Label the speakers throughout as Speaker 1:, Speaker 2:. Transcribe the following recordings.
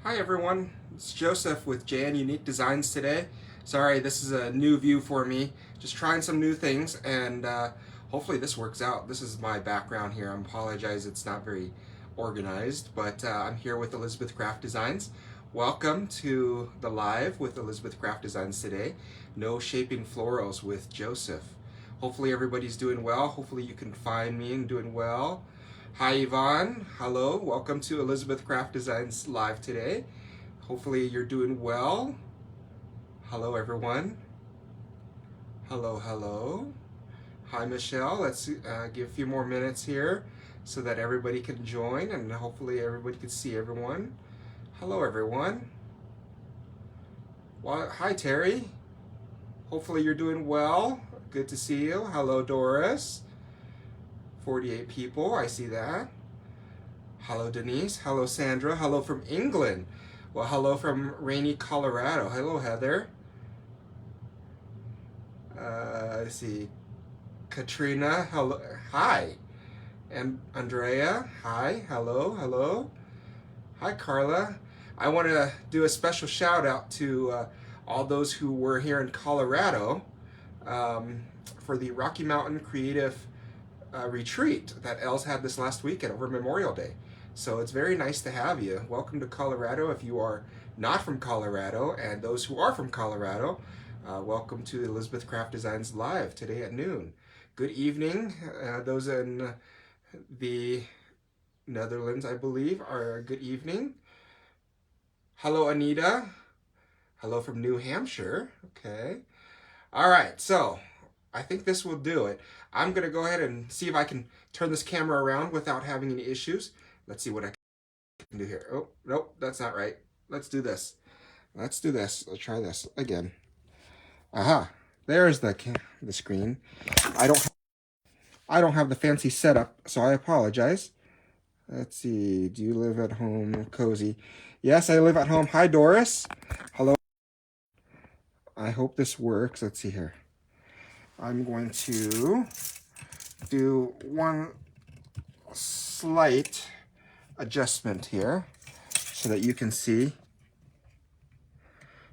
Speaker 1: Hi everyone, it's Joseph with JN Unique Designs today. Sorry, this is a new view for me. Just trying some new things and hopefully this works out. This is my background here. I apologize it's not very organized, but I'm here with Elizabeth Craft Designs. Welcome to the live with Elizabeth Craft Designs today. No Shaping Florals with Joseph. Hopefully everybody's doing well. Hopefully you can find me and doing well. Hi Yvonne, hello, welcome to Elizabeth Craft Designs Live today. Hopefully you're doing well. Hello everyone. Hello, hello. Hi Michelle, let's give a few more minutes here so that everybody can join and hopefully everybody can see everyone. Hello everyone. Well, hi Terry. Hopefully you're doing well. Good to see you. Hello Doris. 48 people, I see that. Hello Denise, hello Sandra, hello from England. Well, hello from rainy Colorado. Hello Heather. Let's see, Katrina, hello, hi. And Andrea, hi, hello, hello. Hi Carla. I want to do a special shout out to all those who were here in Colorado for the Rocky Mountain Creative retreat that Els had this last weekend over Memorial Day. So it's very nice to have you. Welcome to Colorado. If you are not from Colorado, and those who are from Colorado, welcome to Elizabeth Craft Designs Live today at noon. Good evening. Those in the Netherlands, I believe, are good evening. Hello, Anita. Hello from New Hampshire. Okay. All right, so I think this will do it. I'm going to go ahead and see if I can turn this camera around without having any issues. Let's see what I can do here. Oh, nope, that's not right. Let's do this. Let's do this. Let's try this again. Aha, there's the screen. I don't have the fancy setup, so I apologize. Let's see. Do you live at home? Cozy. Yes, I live at home. Hi, Doris. Hello. I hope this works. Let's see here. I'm going to do one slight adjustment here so that you can see.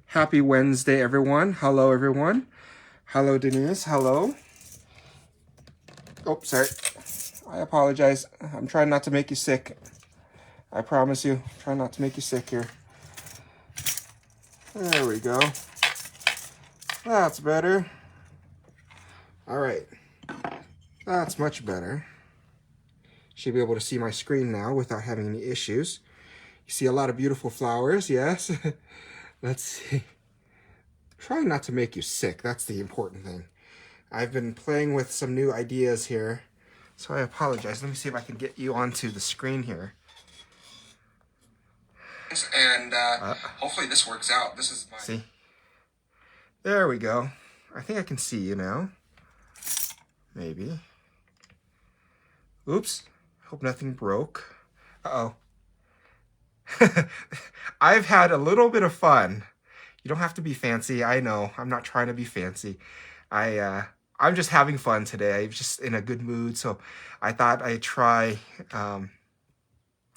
Speaker 1: Happy Wednesday, everyone. Hello, everyone. Hello, Denise. Hello. Oh, sorry. I apologize. I'm trying not to make you sick. I promise you. Try not to make you sick here. There we go. That's better. All right. That's much better. Should be able to see my screen now without having any issues. You see a lot of beautiful flowers, yes? Let's see. Trying not to make you sick, that's the important thing. I've been playing with some new ideas here, so I apologize. Let me see if I can get you onto the screen here. And hopefully this works out. This is my... See? There we go. I think I can see you now. Maybe. Oops. Hope nothing broke. Uh-oh. I've had a little bit of fun. You don't have to be fancy. I know. I'm not trying to be fancy. I'm just having fun today. I'm just in a good mood, so I thought I'd try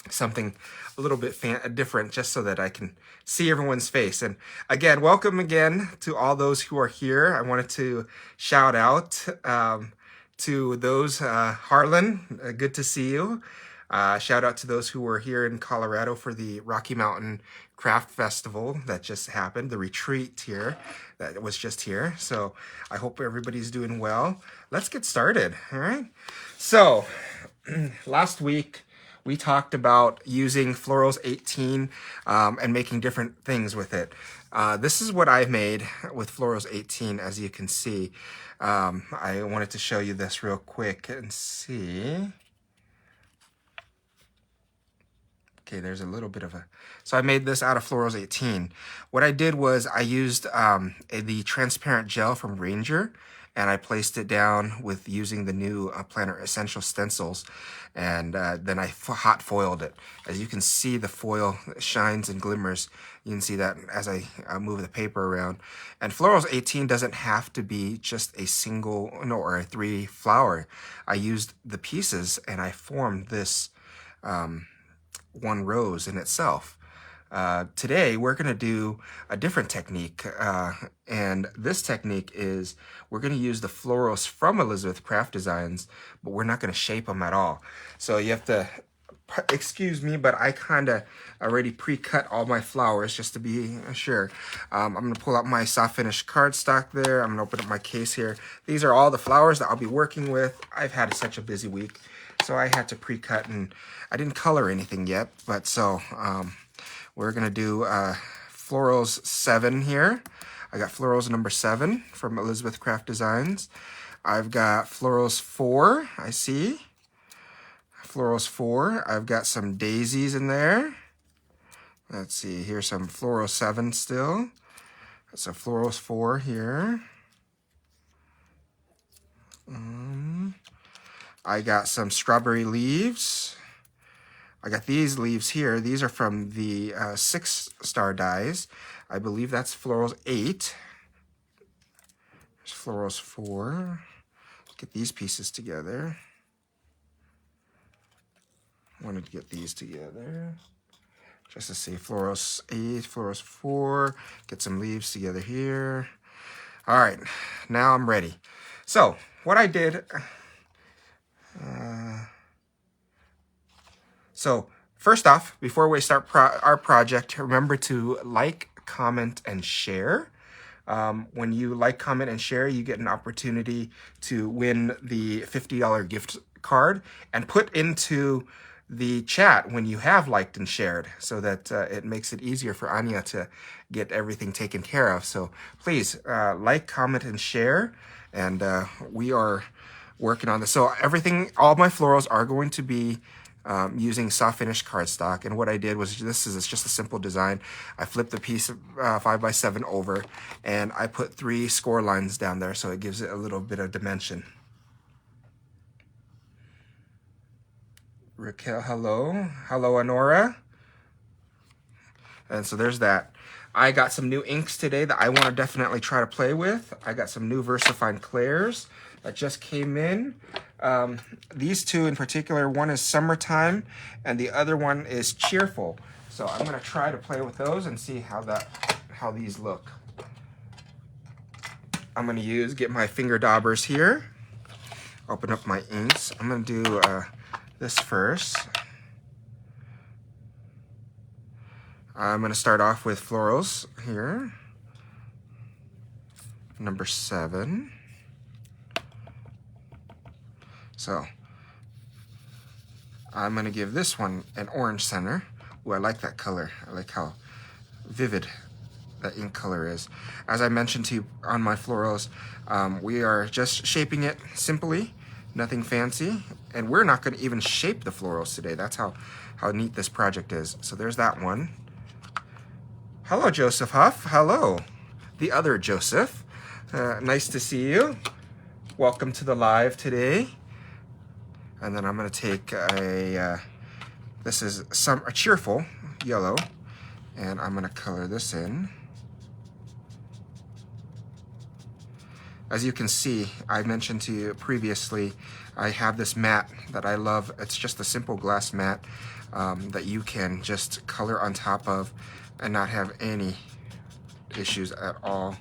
Speaker 1: something a little bit different just so that I can see everyone's face. And again, welcome again to all those who are here. I wanted to shout out to those, Harlan, good to see you. Shout out to those who were here in Colorado for the Rocky Mountain Craft Festival that just happened, the retreat here that was just here. So I hope everybody's doing well. Let's get started, all right? So last week we talked about using Florals 18 and making different things with it. This is what I've made with Florals 18, as you can see. I wanted to show you this real quick and see. Okay, there's a little bit of a... So I made this out of Florals 18. What I did was I used the transparent gel from Ranger, and I placed it down with using the new Planner Essential stencils, and then I hot foiled it. As you can see, the foil shines and glimmers. You can see that as I move the paper around. And Florals 18 doesn't have to be just a single, no, or a 3 flower. I used the pieces and I formed this one rose in itself. Today we're going to do a different technique, and this technique is we're going to use the florals from Elizabeth Craft Designs, but we're not going to shape them at all. So you have to excuse me, but I kind of already pre-cut all my flowers just to be sure. I'm going to pull out my soft finish cardstock there. I'm going to open up my case here. These are all the flowers that I'll be working with. I've had such a busy week, so I had to pre-cut, and I didn't color anything yet, but so we're going to do Florals 7 here. I got Florals number 7 from Elizabeth Craft Designs. I've got Florals 4, I see. Florals 4. I've got some daisies in there. Let's see, here's some Floral 7 still. That's a Florals 4 here. I got some strawberry leaves. I got these leaves here. These are from the 6-star dies. I believe that's Florals 8. There's Florals 4. Let's get these pieces together. Wanted to get these together just to see Florals 8, Florals 4, get some leaves together here. All right, now I'm ready. So what I did, so first off, before we start our project, remember to like, comment, and share. When you like, comment, and share, you get an opportunity to win the $50 gift card and put into the chat when you have liked and shared, so that it makes it easier for Anya to get everything taken care of. So please like, comment, and share, and we are working on this. So everything, all my florals are going to be using soft finish cardstock, and what I did was, it's just a simple design. I flipped the piece of 5x7 over, and I put 3 score lines down there, so it gives it a little bit of dimension. Raquel, hello. Hello, Honora. And so there's that. I got some new inks today that I want to definitely try to play with. I got some new VersaFine Clairs that just came in. These two in particular, one is Summertime and the other one is Cheerful. So I'm going to try to play with those and see how these look. I'm going to get my finger daubers here. Open up my inks. I'm going to do this first. I'm going to start off with Florals here. Number 7. So I'm going to give this one an orange center. Ooh, I like that color. I like how vivid that ink color is. As I mentioned to you on my florals, we are just shaping it simply, nothing fancy, and we're not going to even shape the florals today. That's how neat this project is. So there's that one. Hello, Joseph Huff. Hello, the other Joseph. Nice to see you. Welcome to the live today. And then I'm going to take this is a Cheerful yellow, and I'm going to color this in. As you can see, I mentioned to you previously, I have this mat that I love. It's just a simple glass mat that you can just color on top of and not have any issues at all.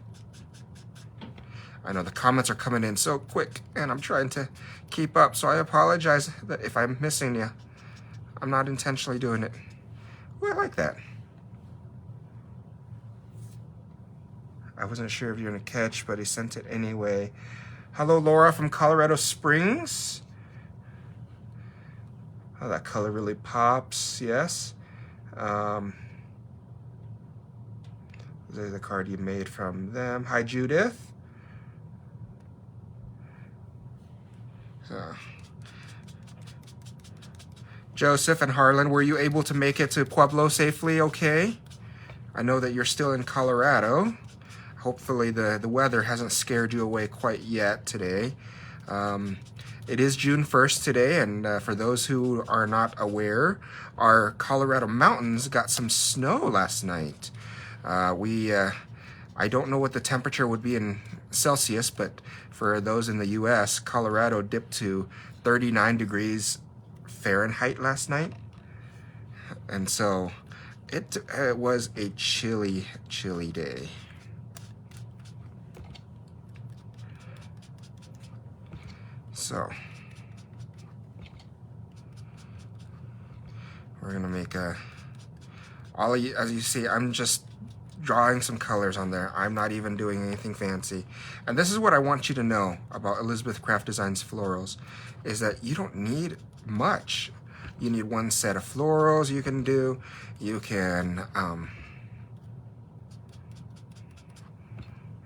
Speaker 1: I know the comments are coming in so quick, and I'm trying to keep up, so I apologize that if I'm missing you. I'm not intentionally doing it. Ooh, I like that. I wasn't sure if you're gonna catch, but he sent it anyway. Hello, Laura from Colorado Springs. Oh, that color really pops, yes. There's the card you made from them. Hi, Judith. So, Joseph and Harlan, were you able to make it to Pueblo safely okay? I know that you're still in Colorado. Hopefully the weather hasn't scared you away quite yet today. It is June 1st today, and for those who are not aware, our Colorado mountains got some snow last night. I don't know what the temperature would be in Celsius, but for those in the US, Colorado dipped to 39 degrees Fahrenheit last night. And so It was a chilly, chilly day. So we're gonna make a, all of you, as you see, I'm just drawing some colors on there. I'm not even doing anything fancy. And this is what I want you to know about Elizabeth Craft Designs florals, is that you don't need much. You need one set of florals you can do. You can,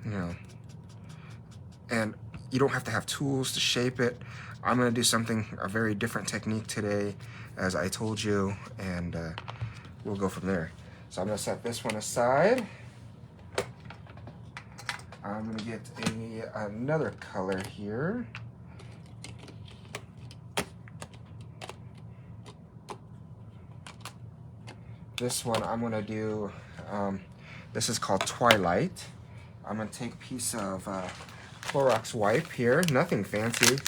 Speaker 1: you know, and you don't have to have tools to shape it. I'm gonna do something, a very different technique today, as I told you, and we'll go from there. So I'm gonna set this one aside. I'm gonna get another color here. This one I'm gonna do, this is called Twilight. I'm gonna take a piece of Clorox wipe here, nothing fancy,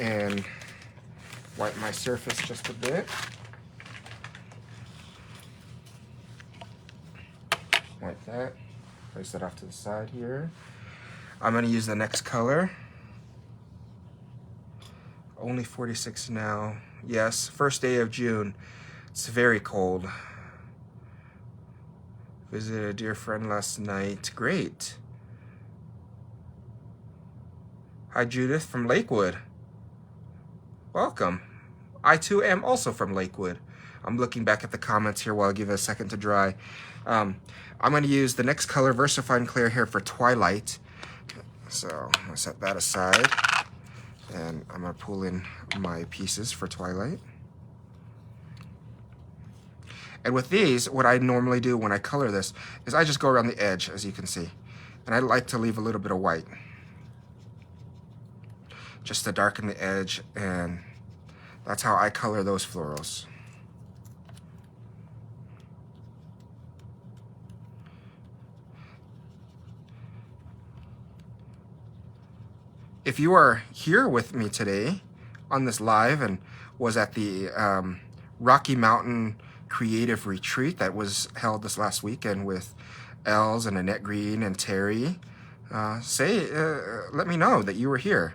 Speaker 1: and wipe my surface just a bit. Like that. Place that off to the side here. I'm gonna use the next color. Only 46 now. Yes, first day of June. It's very cold. Visited a dear friend last night. Great. Hi, Judith from Lakewood. Welcome. I too am also from Lakewood. I'm looking back at the comments here while I give it a second to dry. I'm going to use the next color, VersaFine Clear, here for Twilight. So I'm going to set that aside. And I'm going to pull in my pieces for Twilight. And with these, what I normally do when I color this is I just go around the edge, as you can see. And I like to leave a little bit of white, just to darken the edge, and that's how I color those florals. If you are here with me today on this live and was at the Rocky Mountain Creative Retreat that was held this last weekend with Els and Annette Green and Terry, let me know that you were here,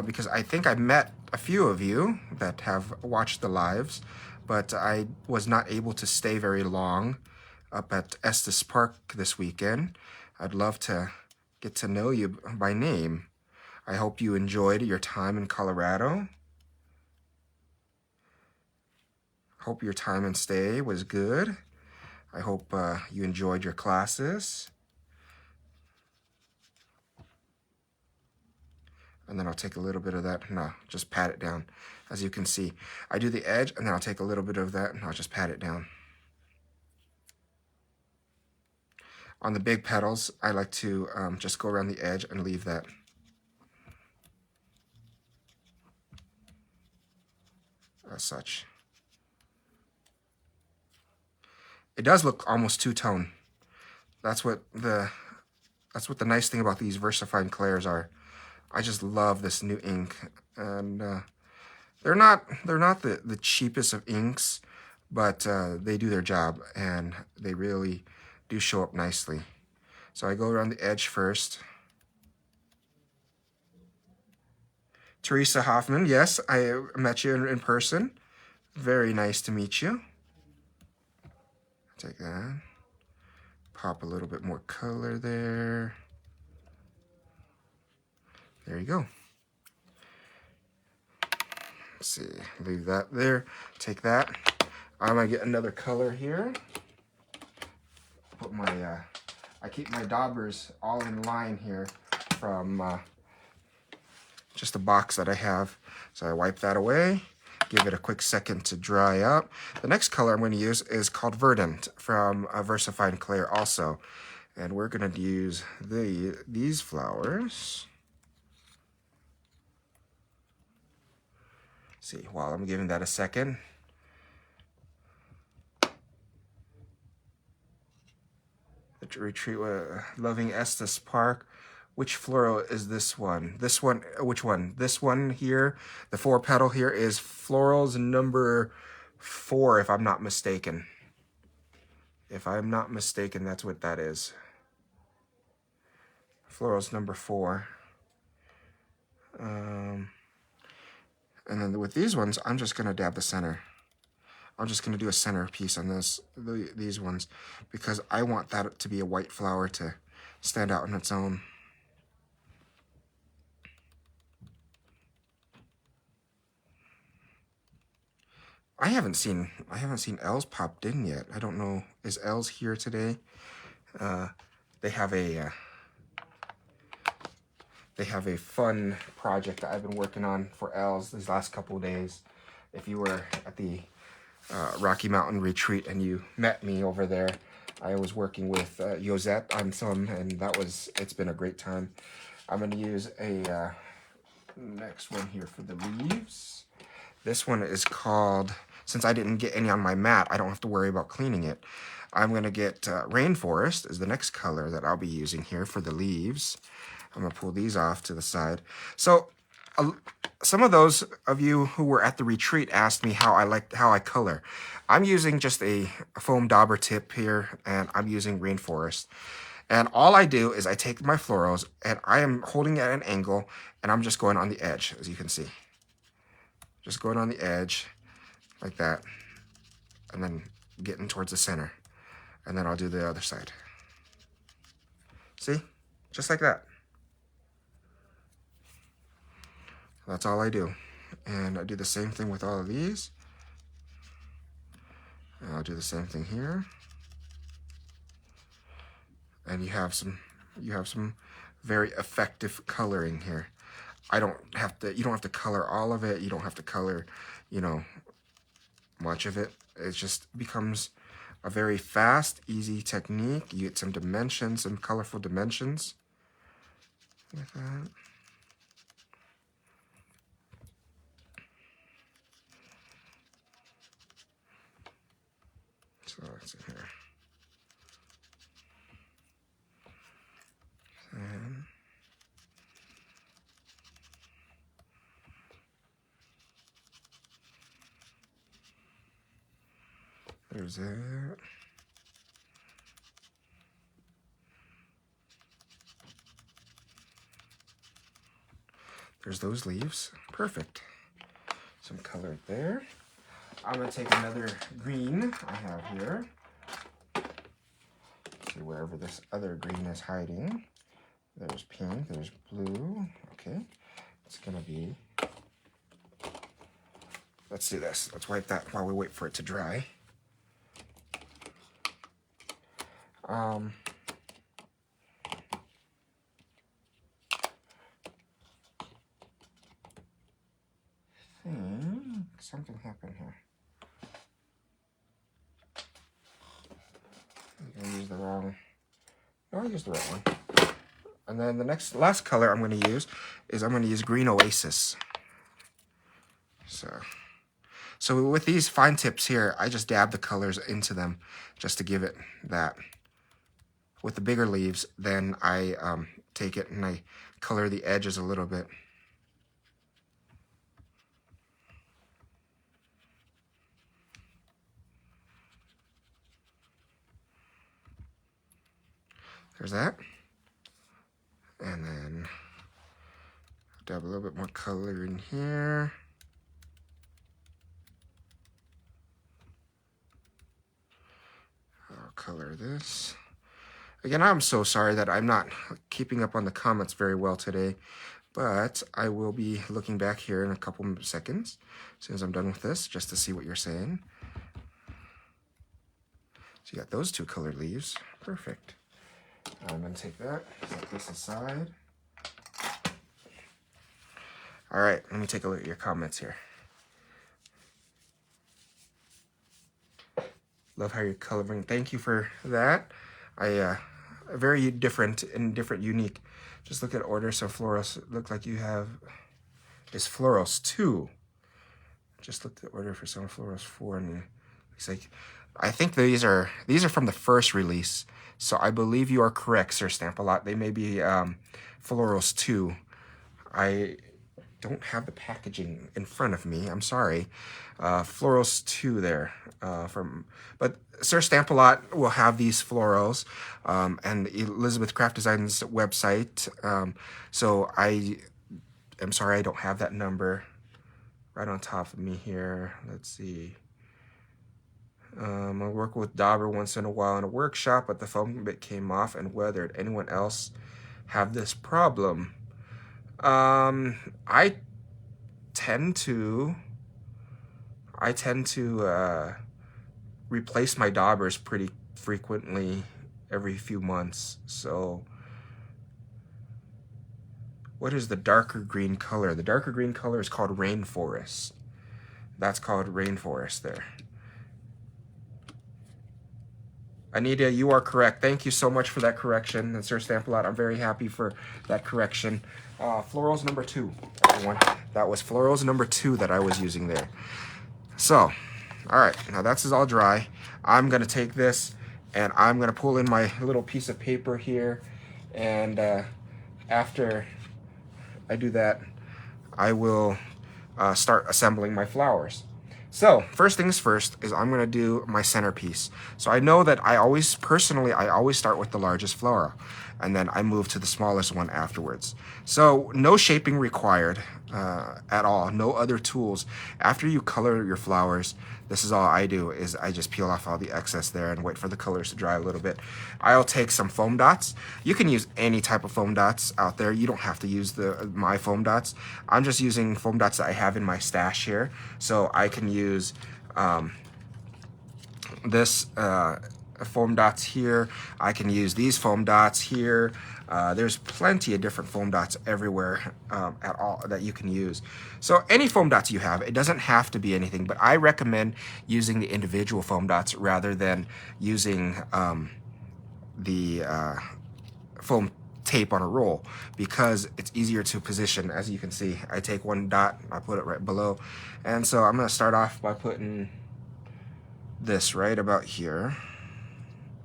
Speaker 1: because I think I met a few of you that have watched the lives, but I was not able to stay very long up at Estes Park this weekend. I'd love to get to know you by name. I hope you enjoyed your time in Colorado. Hope your time and stay was good. I hope you enjoyed your classes. And then I'll take a little bit of that, no, just pat it down. As you can see, I do the edge, and then I'll take a little bit of that, and I'll just pat it down. On the big petals, I like to just go around the edge and leave that. As such. It does look almost two-tone. That's what the nice thing about these VersaFine Clairs are. I just love this new ink, and they're not the cheapest of inks, but they do their job, and they really do show up nicely. So I go around the edge first. Teresa Hoffman, yes, I met you in person. Very nice to meet you. Take that. Pop a little bit more color there. There you go. Let's see, leave that there. Take that. I'm gonna get another color here. Put my, I keep my daubers all in line here from just a box that I have. So I wipe that away, give it a quick second to dry up. The next color I'm going to use is called Verdant from VersaFine Clair also. And we're going to use these flowers. See, while I'm giving that a second. The retreat with Loving Estes Park. Which floral is this one? This one, which one? This one here, the 4-petal here is Florals number 4, if I'm not mistaken. If I'm not mistaken, that's what that is. Florals number 4. And then with these ones, I'm just gonna dab the center. I'm just gonna do a center piece on these ones, because I want that to be a white flower to stand out on its own. I haven't seen Els popped in yet. I don't know, is Els here today? They have a fun project that I've been working on for Els these last couple of days. If you were at the Rocky Mountain retreat and you met me over there, I was working with Yosette on some, and it's been a great time. I'm going to use a next one here for the leaves. This one is called, since I didn't get any on my mat, I don't have to worry about cleaning it. I'm going to get Rainforest is the next color that I'll be using here for the leaves. I'm going to pull these off to the side. So some of those of you who were at the retreat asked me how I color. I'm using just a foam dauber tip here, and I'm using Rainforest. And all I do is I take my florals, and I am holding it at an angle, and I'm just going on the edge, as you can see. Just going on the edge, like that, and then getting towards the center. And then I'll do the other side. See? Just like that. That's all I do. And I do the same thing with all of these. And I'll do the same thing here. And you have some very effective coloring here. You don't have to color all of it. You don't have to color, much of it. It just becomes a very fast, easy technique. You get some dimensions, some colorful dimensions. Like that. So let's see here. And there's that. There's those leaves. Perfect. Some color there. I'm going to take another green I have here. See wherever this other green is hiding. There's pink, there's blue. Okay. It's going to be... Let's do this. Let's wipe that while we wait for it to dry. I think something happened here. I used the wrong... No, I used the right one. And then the last color I'm going to use is I'm going to use Green Oasis. So with these fine tips here, I just dab the colors into them just to give it that. With the bigger leaves, then I take it and I color the edges a little bit. There's that. And then dab a little bit more color in here. I'll color this. Again, I'm so sorry that I'm not keeping up on the comments very well today, but I will be looking back here in a couple seconds as soon as I'm done with this, just to see what you're saying. So you got those two colored leaves. Perfect. I'm going to take that, set this aside. All right, let me take a look at your comments here. Love how you're coloring. Thank you for that. Very different and unique. Just look at order. So Florals, look like you have is Florals 2. Just looked at order for some Florals 4, and it looks like I think these are from the first release. So I believe you are correct, Sir Stamp-A-Lot. They may be Florals 2. don't have the packaging in front of me. I'm sorry. Florals 2 there. But Sir Stamp-A-Lot will have these florals, and Elizabeth Craft Design's website. So I am sorry I don't have that number right on top of me here. Let's see. I work with dauber once in a while in a workshop, but the foam bit came off and weathered. Anyone else have this problem? I tend to replace my daubers pretty frequently, every few months. So what is the darker green color? The darker green color is called Rainforest. That's called Rainforest there. Anita, you are correct. Thank you so much for that correction. And Sir Stamp-A-Lot, I'm very happy for that correction. Florals number 2, everyone. That was Florals number 2 that I was using there. So, all right, now that's all dry. I'm gonna take this and I'm gonna pull in my little piece of paper here. And after I do that, I will start assembling my flowers. So first things first is I'm gonna do my centerpiece. So I know that I always start with the largest flower and then I move to the smallest one afterwards. So no shaping required at all, no other tools. After you color your flowers, this is all I do, is I just peel off all the excess there and wait for the colors to dry a little bit. I'll take some foam dots. You can use any type of foam dots out there. You don't have to use my foam dots. I'm just using foam dots that I have in my stash here. So I can use this foam dots here. I can use these foam dots here. There's plenty of different foam dots everywhere at all that you can use. So any foam dots you have, it doesn't have to be anything, but I recommend using the individual foam dots rather than using the foam tape on a roll, because it's easier to position. As you can see, I take one dot, I put it right below. And so I'm gonna start off by putting this right about here,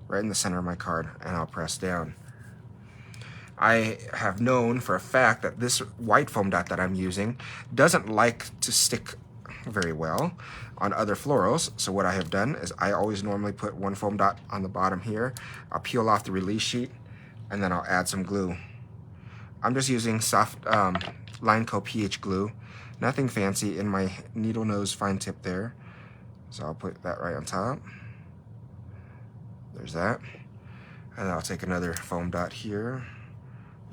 Speaker 1: right in the center of my card, and I'll press down. I have known for a fact that this white foam dot that I'm using doesn't like to stick very well on other florals. So what I have done is I always normally put one foam dot on the bottom here. I'll peel off the release sheet and then I'll add some glue. I'm just using soft Lineco pH glue, nothing fancy, in my needle nose fine tip there. So I'll put that right on top. There's that. And I'll take another foam dot here,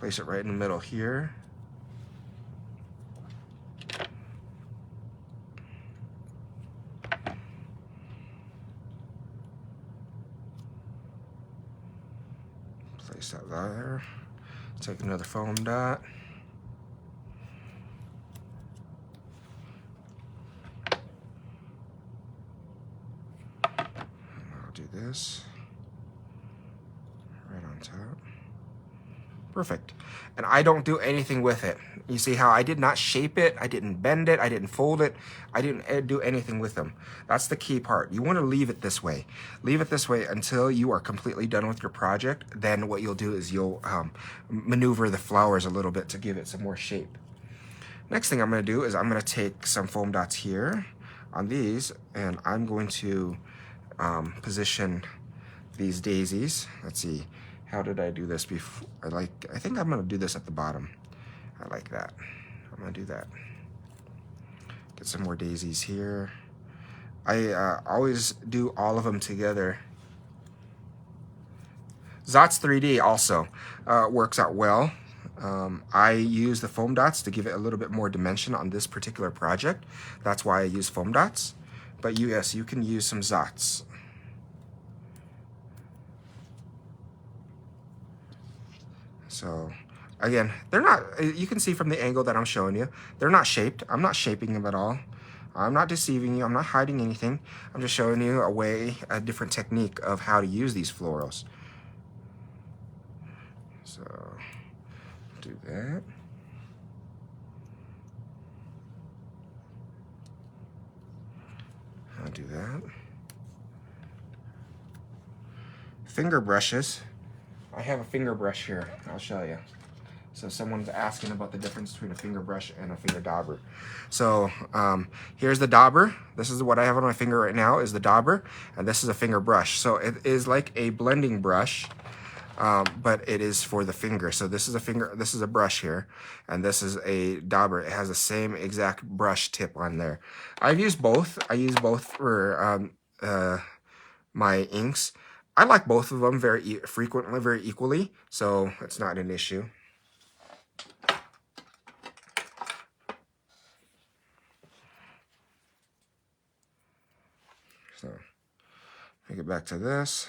Speaker 1: place it right in the middle here. Place that there. Take another foam dot. I'll do this right on top. Perfect. And I don't do anything with it. You see how I did not shape it, I didn't bend it, I didn't fold it, I didn't do anything with them. That's the key part. You want to leave it this way. Leave it this way until you are completely done with your project. Then what you'll do is you'll maneuver the flowers a little bit to give it some more shape. Next thing I'm going to do is I'm going to take some foam dots here on these, and I'm going to position these daisies. Let's see. How did I do this before? I think I'm gonna do this at the bottom. I like that. I'm gonna do that. Get some more daisies here. I always do all of them together. Zots 3D also works out well. I use the foam dots to give it a little bit more dimension on this particular project. That's why I use foam dots. But yes, you can use some Zots. So again, they're not, you can see from the angle that I'm showing you, they're not shaped. I'm not shaping them at all. I'm not deceiving you. I'm not hiding anything. I'm just showing you a different technique of how to use these florals. So do that. I'll do that. Finger brushes. I have a finger brush here. I'll show you. So someone's asking about the difference between a finger brush and a finger dauber. So here's the dauber. This is what I have on my finger right now is the dauber, and this is a finger brush. So it is like a blending brush, but it is for the finger. So this is a finger, this is a brush here, and this is a dauber. It has the same exact brush tip on there. I've used both. I use both for my inks. I like both of them very frequently, very equally, so it's not an issue. So, take it back to this.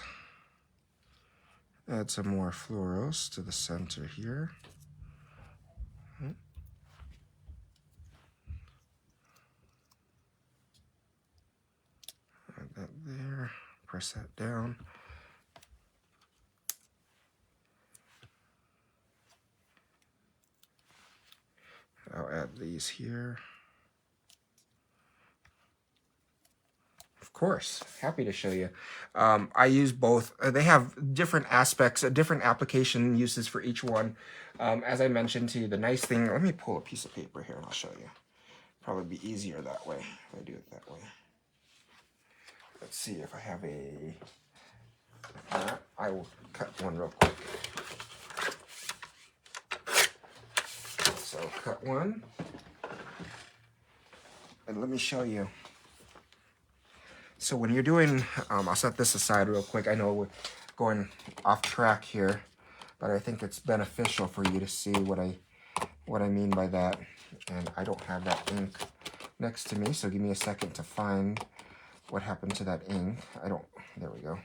Speaker 1: Add some more florals to the center here. Add that there. Press that down. I'll add these here. Of course, happy to show you. I use both. They have different aspects, different application uses for each one. As I mentioned to you, the nice thing, let me pull a piece of paper here and I'll show you. Probably be easier that way if I do it that way. Let's see if I have a, I will cut one real quick. So cut one, and let me show you. So when you're doing, I'll set this aside real quick. I know we're going off track here, but I think it's beneficial for you to see what I mean by that. And I don't have that ink next to me, so give me a second to find what happened to that ink. There we go.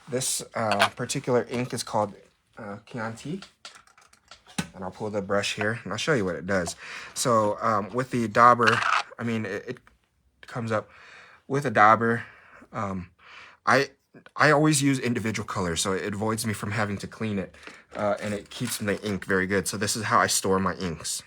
Speaker 1: This particular ink is called Chianti. And I'll pull the brush here and I'll show you what it does. So with the dauber, I mean, it comes up with a dauber. I always use individual colors, so it avoids me from having to clean it, and it keeps the ink very good. So this is how I store my inks.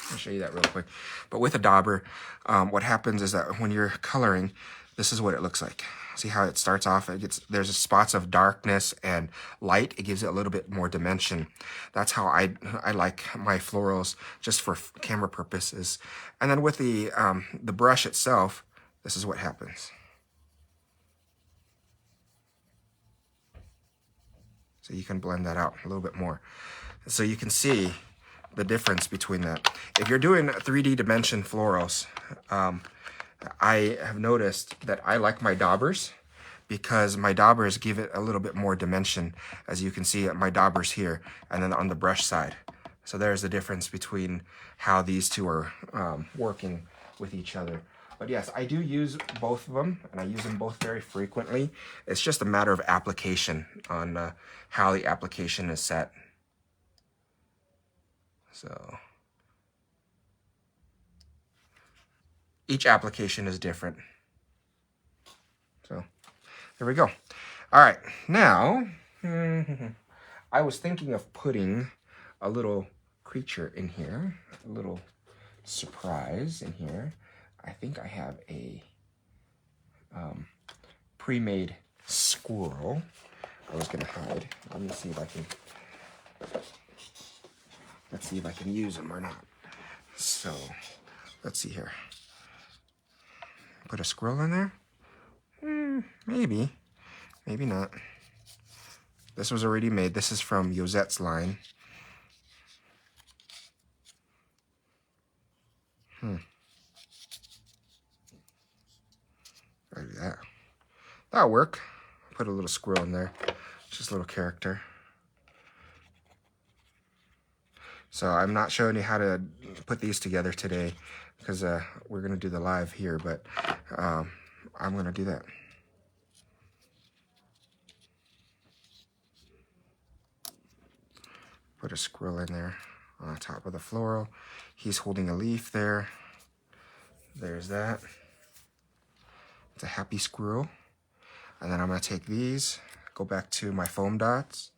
Speaker 1: I'll show you that real quick. But with a dauber, what happens is that when you're coloring, this is what it looks like. See how it starts off? There's spots of darkness and light. It gives it a little bit more dimension. That's how I like my florals, just for camera purposes. And then with the brush itself, this is what happens. So you can blend that out a little bit more. So you can see the difference between that. If you're doing 3D dimension florals, I have noticed that I like my daubers because my daubers give it a little bit more dimension. As you can see, my daubers here, and then on the brush side. So there's the difference between how these two are working with each other. But yes, I do use both of them, and I use them both very frequently. It's just a matter of application on how the application is set. So each application is different. So there we go. All right, now I was thinking of putting a little creature in here, a little surprise in here. I think I have a pre-made squirrel I was gonna hide. Let me see if I can. Let's see if I can use them or not. So let's see here. Put a squirrel in there? Maybe. Maybe not. This was already made. This is from Yosette's line. I'll do that. That'll work. Put a little squirrel in there. Just a little character. So I'm not showing you how to put these together today because we're going to do the live here, but I'm going to do that. Put a squirrel in there on top of the floral. He's holding a leaf there. There's that. It's a happy squirrel. And then I'm going to take these, go back to my foam dots.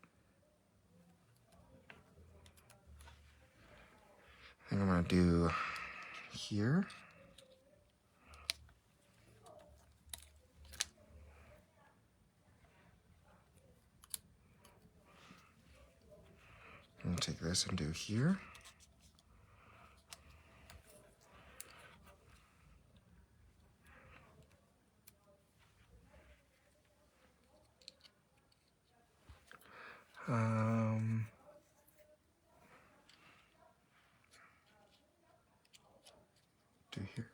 Speaker 1: I think I'm going to do here. take this and do here. Do here.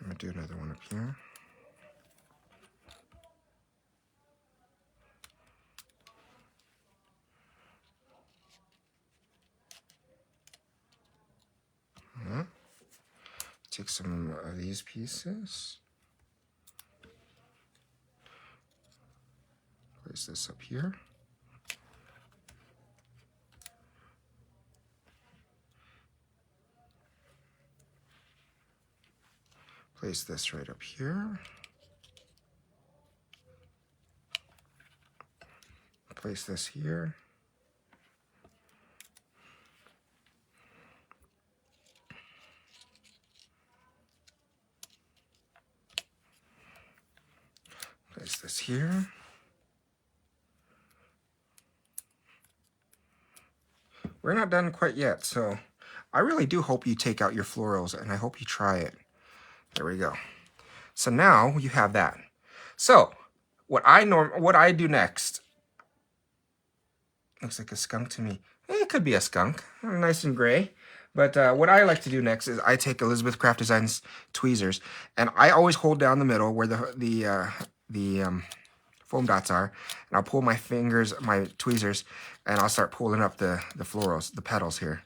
Speaker 1: I'm gonna do another one up here. Take some of these pieces. Place this up here. Place this right up here. Place this here. Place this here. We're not done quite yet, so I really do hope you take out your florals, and I hope you try it. There we go. So now you have that. So what I do next, looks like a skunk to me. It could be a skunk, nice and gray. But what I like to do next is I take Elizabeth Craft Designs tweezers, and I always hold down the middle where the foam dots are, and I'll pull my fingers, my tweezers, and I'll start pulling up the florals, the petals here.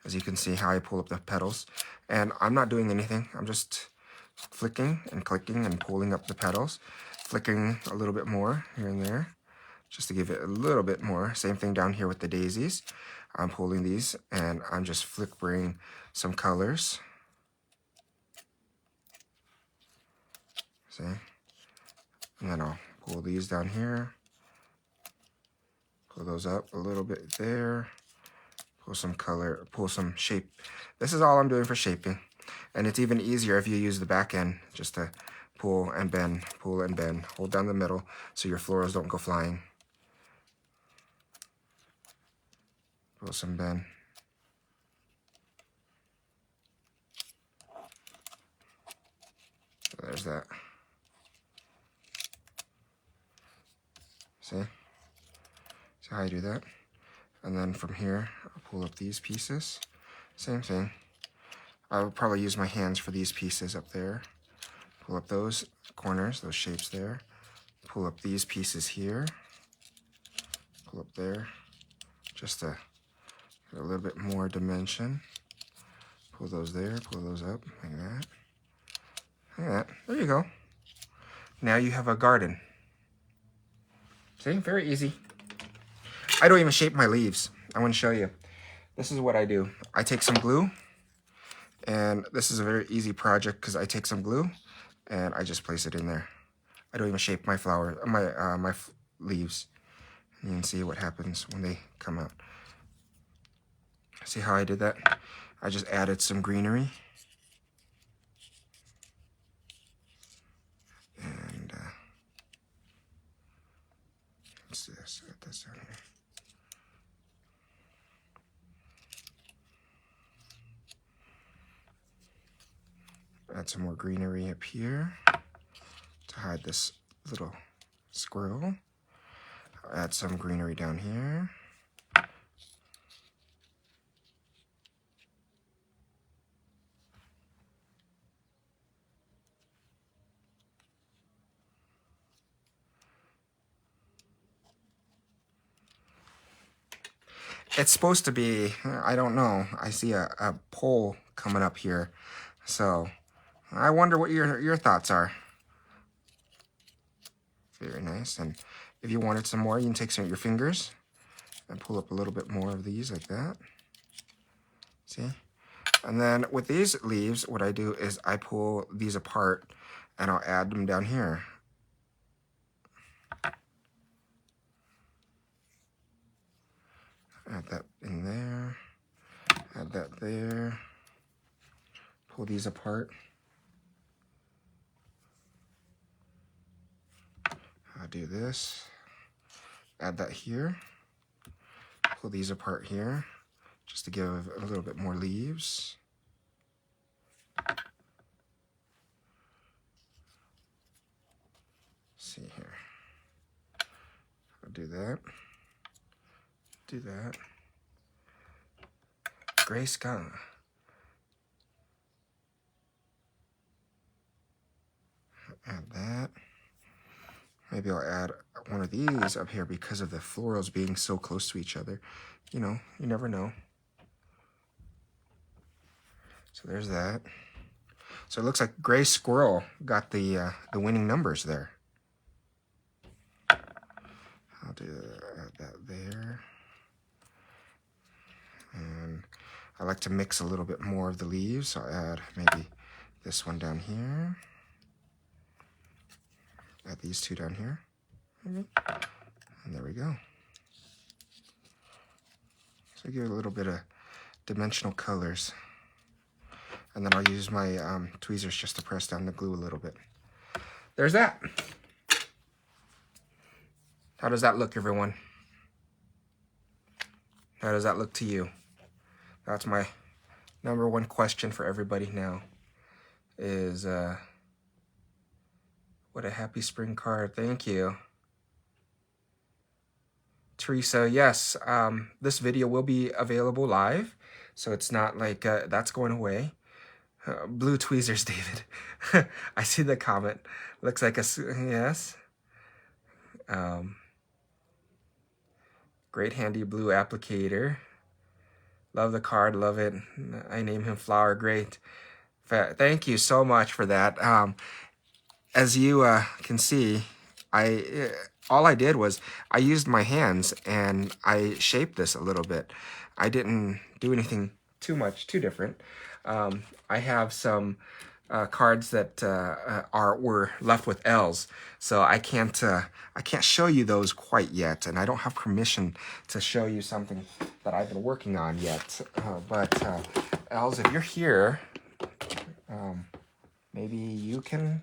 Speaker 1: As you can see how I pull up the petals. And I'm not doing anything. I'm just flicking and clicking and pulling up the petals. Flicking a little bit more here and there, just to give it a little bit more. Same thing down here with the daisies. I'm pulling these, and I'm just flickering some colors. See? And then I'll pull these down here. Pull those up a little bit there. Pull some color, pull some shape. This is all I'm doing for shaping. And it's even easier if you use the back end, just to pull and bend, pull and bend. Hold down the middle so your florals don't go flying. Pull some bend. So there's that. See? See how I do that? And then from here, I'll pull up these pieces. Same thing. I would probably use my hands for these pieces up there. Pull up those corners, those shapes there. Pull up these pieces here. Pull up there, just to get a little bit more dimension. Pull those there, pull those up, like that. Like that. There you go. Now you have a garden. See, very easy. I don't even shape my leaves. I want to show you. This is what I do. I take some glue, and this is a very easy project because I take some glue and I just place it in there. I don't even shape my flower, my leaves. You can see what happens when they come out. See how I did that? I just added some greenery. And what's this? Add this down here. Add some more greenery up here to hide this little squirrel. I'll add some greenery down here. It's supposed to be, I don't know. I see a pole coming up here. So I wonder what your thoughts are. Very nice. And if you wanted some more, you can take some of your fingers and pull up a little bit more of these like that. See? And then with these leaves, what I do is I pull these apart and I'll add them down here. Add that in there. Add that there. Pull these apart. I'll do this. Add that here. pull these apart here just to give a little bit more leaves. See here. I'll do that. Do that. Gray sky. Add that. Maybe I'll add one of these up here because of the florals being so close to each other. You know, you never know. So there's that. So it looks like Gray Squirrel got the winning numbers there. I'll do add that there. And I like to mix a little bit more of the leaves, so I'll add maybe this one down here. Add these two down here. And there we go. So give it a little bit of dimensional colors. And then I'll use my tweezers just to press down the glue a little bit. There's that. How does that look, everyone? How does that look to you? That's my #1 question for everybody now. Is what a happy spring card. Thank you. Teresa, yes, this video will be available live, so it's not like that's going away. Blue tweezers, David. I see the comment. Looks like a, yes. Great handy blue applicator. Love the card, love it. I name him Flower, great. Thank you so much for that. As you can see, all I did was I used my hands and I shaped this a little bit. I didn't do anything too different. I have some cards that were left with L's, so I can't show you those quite yet, and I don't have permission to show you something that I've been working on yet. But L's, if you're here, maybe you can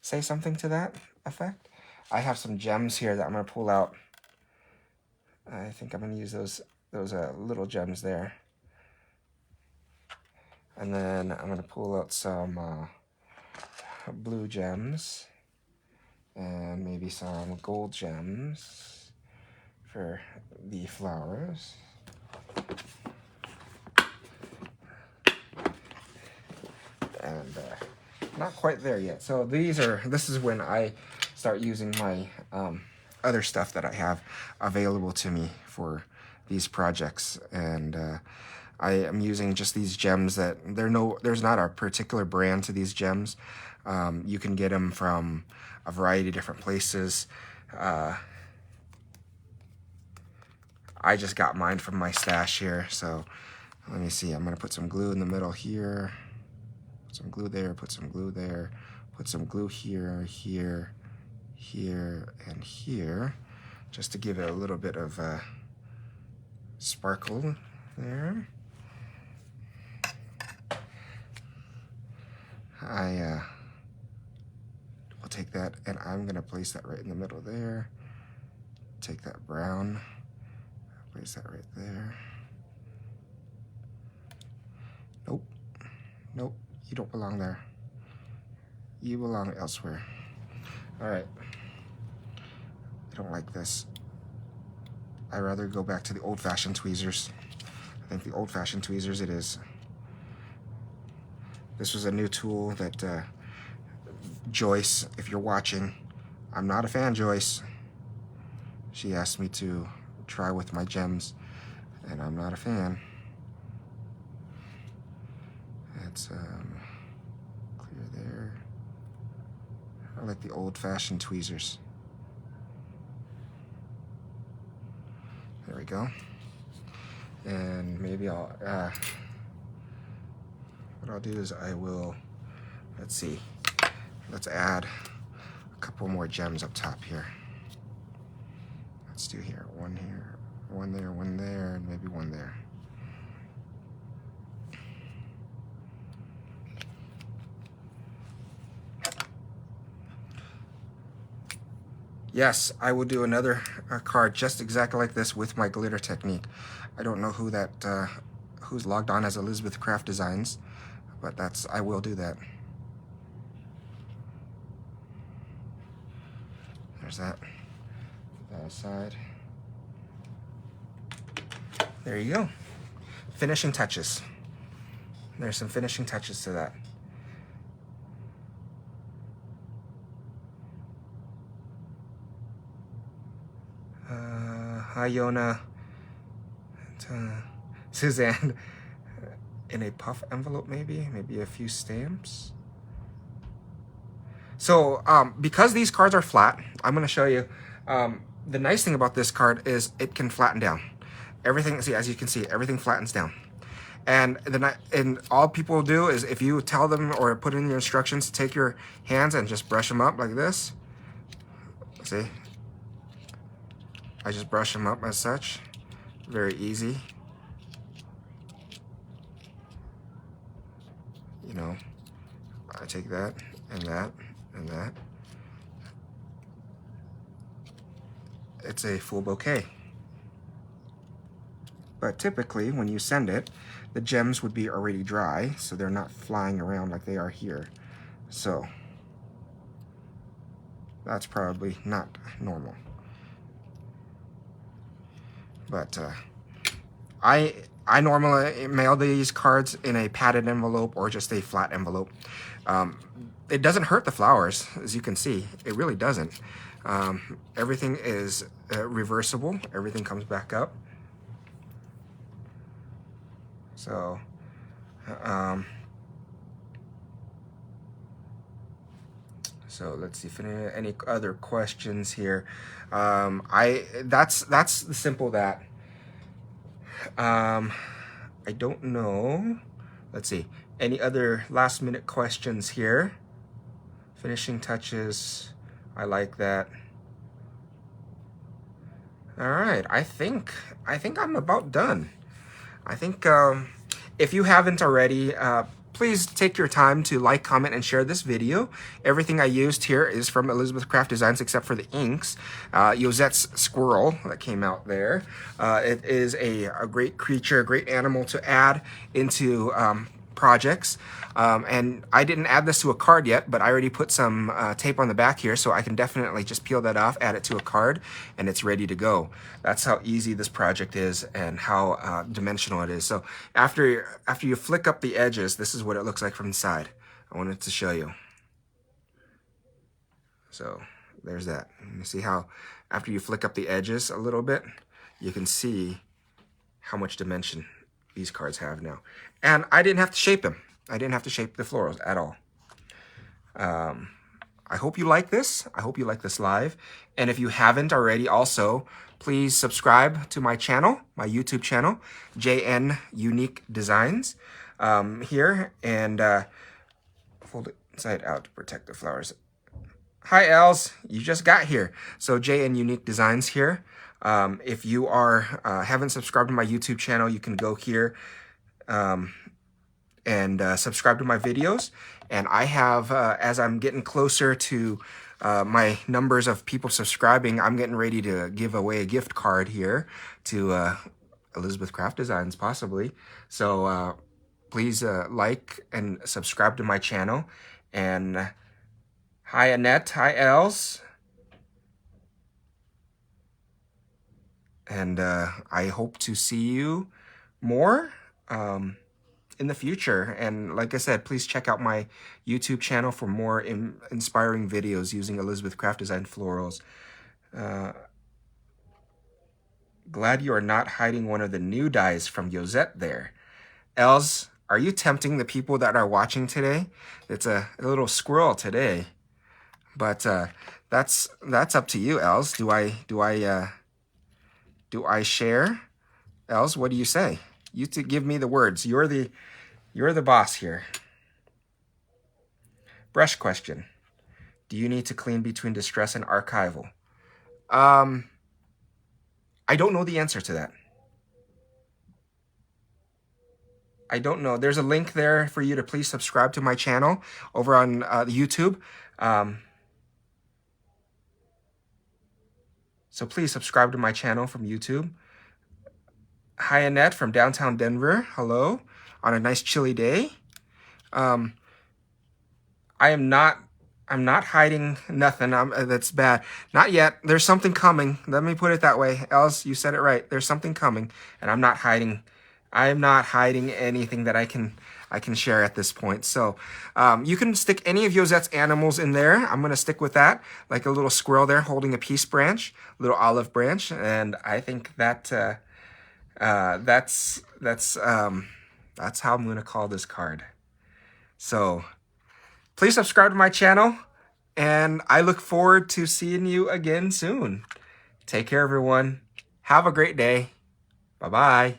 Speaker 1: say something to that effect. I have some gems here that I'm gonna pull out. I think I'm gonna use those little gems there. And then I'm gonna pull out some blue gems and maybe some gold gems for the flowers. And not quite there yet. So this is when I start using my other stuff that I have available to me for these projects. And I am using just these gems that there's not a particular brand to these gems. You can get them from a variety of different places. I just got mine from my stash here. So let me see, I'm gonna put some glue in the middle here. Put some glue there, put some glue there, put some glue here, here, here, and here, just to give it a little bit of sparkle there. I will take that and I'm gonna place that right in the middle there. Take that brown, place that right there. Nope, nope, you don't belong there. You belong elsewhere. All right, I don't like this. I'd rather go back to the old-fashioned tweezers. I think the old-fashioned tweezers it is. This was a new tool that Joyce, if you're watching, I'm not a fan, Joyce. She asked me to try with my gems, and I'm not a fan. It's clear there. I like the old-fashioned tweezers. There we go. And maybe I'll, what I'll do is I will, let's see, let's add a couple more gems up top here. Let's do here, one there, and maybe one there. Yes, I will do another card just exactly like this with my glitter technique. I don't know who that who's logged on as Elizabeth Craft Designs, but I will do that. There's that. Put that aside. There you go. Finishing touches. There's some finishing touches to that. Hi, Yona. Suzanne. In a puff envelope, maybe a few stamps. So because these cards are flat, I'm going to show you. The nice thing about this card is it can flatten down. Everything, see, as you can see, everything flattens down. And all people do is, if you tell them or put in your instructions, take your hands and just brush them up like this. See, I just brush them up as such. Very easy. You know, I take that and that and that. It's a full bouquet. But typically, when you send it, the gems would be already dry, so they're not flying around like they are here. So that's probably not normal. But I normally mail these cards in a padded envelope or just a flat envelope. It doesn't hurt the flowers, as you can see. It really doesn't. Everything is reversible. Everything comes back up. So, so let's see if any other questions here. That's the simple that. I don't know. Let's see. Any other last minute questions here? Finishing touches. I like that. All right. I think I'm about done. I think if you haven't already, please take your time to like, comment, and share this video. Everything I used here is from Elizabeth Craft Designs except for the inks. Yosette's squirrel that came out there. It is a great creature, a great animal to add into projects. And I didn't add this to a card yet, but I already put some tape on the back here, so I can definitely just peel that off, add it to a card, and it's ready to go. That's how easy this project is and how dimensional it is. So after you flick up the edges, this is what it looks like from the side. I wanted to show you. So there's that. You see how after you flick up the edges a little bit, you can see how much dimension these cards have now. And I didn't have to shape them. I didn't have to shape the florals at all. I hope you like this. I hope you like this live. And if you haven't already, also, please subscribe to my channel, my YouTube channel, JN Unique Designs here. And fold it inside out to protect the flowers. Hi, Els. You just got here. So JN Unique Designs here. If you haven't subscribed to my YouTube channel, you can go here and subscribe to my videos. And I have, as I'm getting closer to my numbers of people subscribing, I'm getting ready to give away a gift card here to Elizabeth Craft Designs, possibly. So please like and subscribe to my channel. And hi, Annette. Hi, Els. And I hope to see you more in the future. And like I said, please check out my YouTube channel for more inspiring videos using Elizabeth Craft Design florals. Glad you are not hiding one of the new dies from Yosette there. Els, are you tempting the people that are watching today? It's a little squirrel today. But that's up to you, Els. Do I share? Els, what do you say? You to give me the words. You're the boss here. Brush question. Do you need to clean between distress and archival? I don't know the answer to that. I don't know. There's a link there for you to please subscribe to my channel over on YouTube. So please subscribe to my channel from YouTube. Hi, Annette from downtown Denver. Hello. On a nice chilly day. I'm not hiding nothing. That's bad. Not yet. There's something coming. Let me put it that way. Els, you said it right. There's something coming, and I'm not hiding. I'm not hiding anything that I can share at this point. So you can stick any of Yosette's animals in there. I'm gonna stick with that, like a little squirrel there holding a peace branch, a little olive branch, and I think that that's how I'm gonna call this card. So please subscribe to my channel, and I look forward to seeing you again soon. Take care, everyone. Have a great day. Bye-bye.